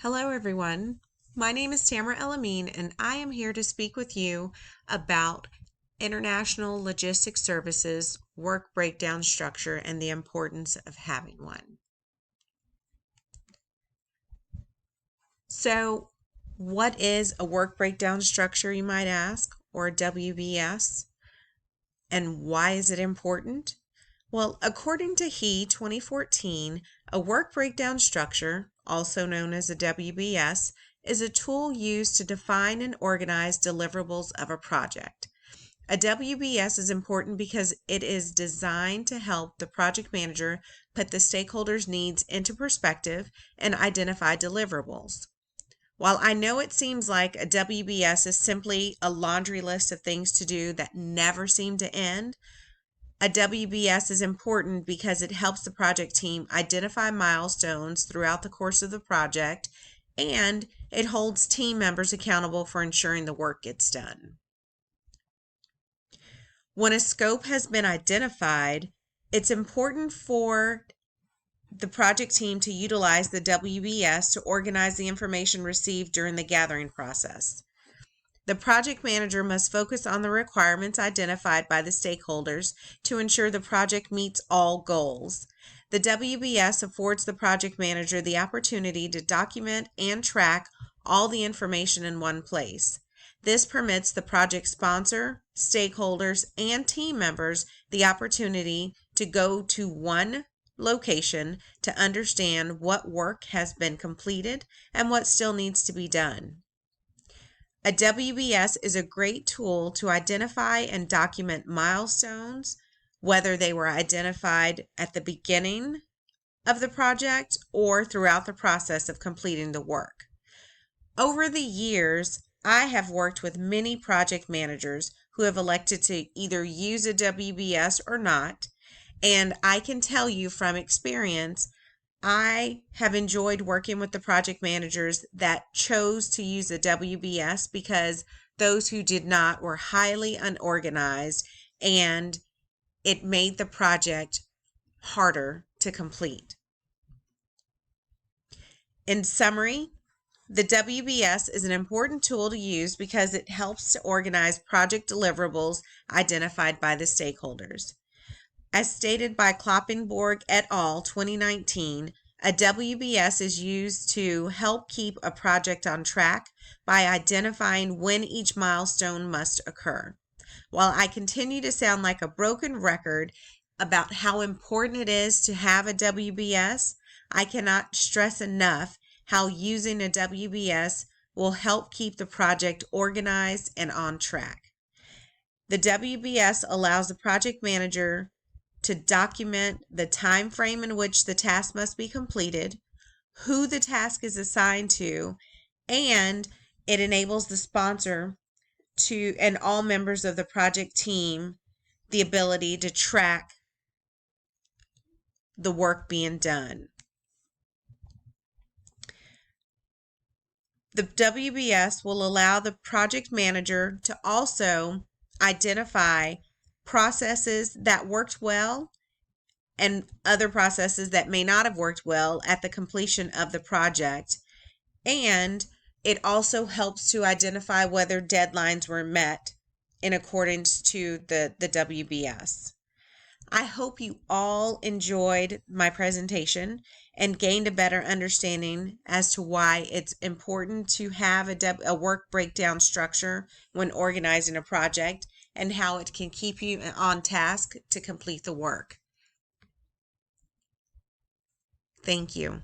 Hello, everyone. My name is Tamara Elamine, and I am here to speak with you about International Logistics Services work breakdown structure and the importance of having one. So, what is a work breakdown structure, you might ask, or a WBS? And why is it important? Well, according to HE 2014, a work breakdown structure, also known as a WBS, is a tool used to define and organize deliverables of a project. A WBS is important because it is designed to help the project manager put the stakeholders' needs into perspective and identify deliverables. While I know it seems like a WBS is simply a laundry list of things to do that never seem to end, a WBS is important because it helps the project team identify milestones throughout the course of the project, and it holds team members accountable for ensuring the work gets done. When a scope has been identified, it's important for the project team to utilize the WBS to organize the information received during the gathering process. The project manager must focus on the requirements identified by the stakeholders to ensure the project meets all goals. The WBS affords the project manager the opportunity to document and track all the information in one place. This permits the project sponsor, stakeholders, and team members the opportunity to go to one location to understand what work has been completed and what still needs to be done. A WBS is a great tool to identify and document milestones, whether they were identified at the beginning of the project or throughout the process of completing the work. Over the years, I have worked with many project managers who have elected to either use a WBS or not, and I can tell you from experience, I have enjoyed working with the project managers that chose to use a WBS because those who did not were highly unorganized and it made the project harder to complete. In summary, the WBS is an important tool to use because it helps to organize project deliverables identified by the stakeholders. As stated by Kloppenborg et al. 2019, a WBS is used to help keep a project on track by identifying when each milestone must occur. While I continue to sound like a broken record about how important it is to have a WBS, I cannot stress enough how using a WBS will help keep the project organized and on track. The WBS allows the project manager to document the time frame in which the task must be completed, who the task is assigned to, and it enables the sponsor to and all members of the project team the ability to track the work being done. The WBS will allow the project manager to also identify processes that worked well and other processes that may not have worked well at the completion of the project. And it also helps to identify whether deadlines were met in accordance to the WBS. I hope you all enjoyed my presentation and gained a better understanding as to why it's important to have a work breakdown structure when organizing a project and how it can keep you on task to complete the work. Thank you.